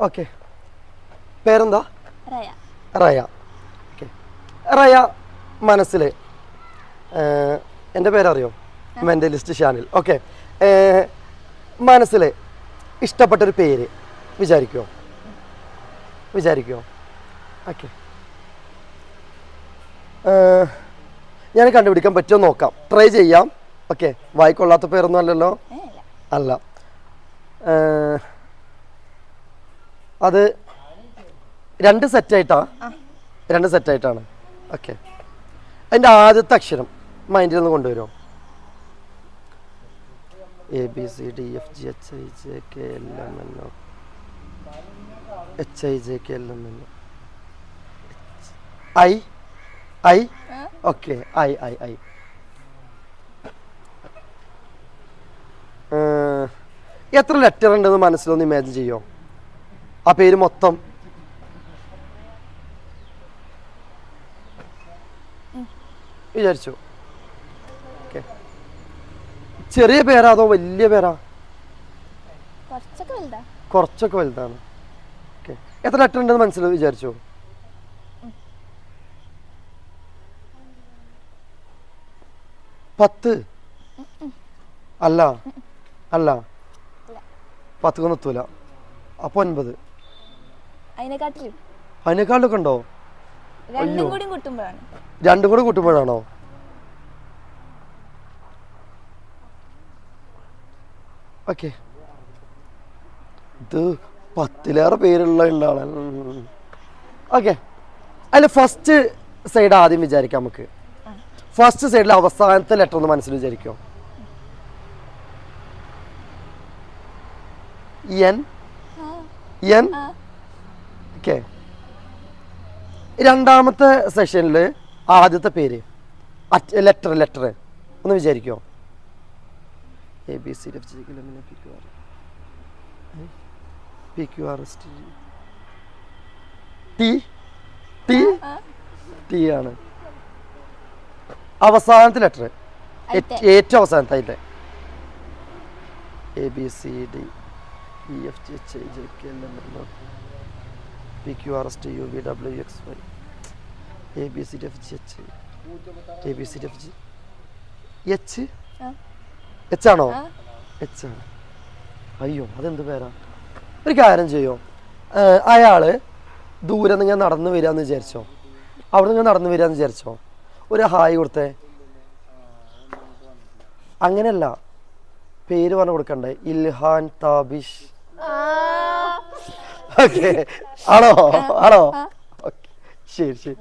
Okay. പേരെന്താ? Raya. Raya. Okay. Raya മനസ്സിൽ എൻ്റെ പേരറിയോ? മെൻ്റലിസ്റ്റ് ഷാനിൽ. ഓക്കെ. മനസ്സിൽ ഇഷ്ടപ്പെട്ടൊരു പേര് വിചാരിക്കുമോ? ഓക്കെ. ഞാൻ കണ്ടുപിടിക്കാൻ പറ്റുമോ നോക്കാം, ട്രൈ ചെയ്യാം. ഓക്കെ. വായിക്കൊള്ളാത്ത പേരൊന്നും അല്ലല്ലോ? അല്ല. അത് രണ്ട് സെറ്റായിട്ടാണ്. ഓക്കെ. അതിൻ്റെ ആദ്യത്തെ അക്ഷരം മൈൻഡിൽ നിന്ന് കൊണ്ടുവരുമോ? ABCDFGHIJKLMNO HIJKLMNO I. Okay. I. എത്ര ലെറ്റർ ഉണ്ടെന്ന് മനസ്സിലൊന്ന് ഇമാജിൻ ചെയ്യോ? ആ പേര് മൊത്തം വിചാരിച്ചു. ഓക്കെ. ചെറിയ പേരാ അതോ വലിയ പേരാ? കുറച്ചൊക്കെ വലുതാണ്. ഓക്കെ. എത്ര ലെറ്റർ ഉണ്ടെന്ന് മനസ്സിൽ വിചാരിച്ചോ? പത്ത്? അല്ല 10 എത്തൂല. അപ്പൊ 9. അതിനേക്കാളൊക്കെ ഉണ്ടോ? രണ്ടും കൂടി കൂട്ടുമ്പോഴാണോ? ഓക്കെ. ഇത് 10ലേറെ പേരുള്ള ഉണ്ടാണ്. ഓക്കെ. അതിൽ ഫസ്റ്റ് സൈഡ് ആദ്യം വിചാരിക്കാം നമുക്ക്. ഫസ്റ്റ് സൈഡിൽ അവസാനത്തെ ലെറ്റർ ഒന്ന് മനസ്സിൽ വിചാരിക്കോ? എൻ. ഓക്കെ. രണ്ടാമത്തെ സെഷനിൽ ആദ്യത്തെ പേര് ലെറ്റർ ഒന്ന് വിചാരിക്കോ? ടി ആണ് അവസാനത്തെ ലെറ്റർ, ഏറ്റവും അവസാനത്തെ അതിൻ്റെ ABCDEFGHIJKLMNO PQRSTUVWXY ABCDFG H ആണോ? H ആണ്. അയ്യോ, അതെന്ത് പേരാ? ഒരു കാര്യം ചെയ്യോ, അയാള് ദൂരെ നിങ്ങൾ നടന്നു വരികയെന്ന് വിചാരിച്ചോ, അവിടെ നിങ്ങൾ നടന്നു വരികയെന്ന് വിചാരിച്ചോ, ഒരു ഹായ് കൊടുത്തേ. അങ്ങനെയല്ല, പേര് പറഞ്ഞു കൊടുക്കണ്ടേ? ഇൽഹാൻ താബിഷ്. ഓക്കെ. ആണോ? ഓക്കെ. ശരി.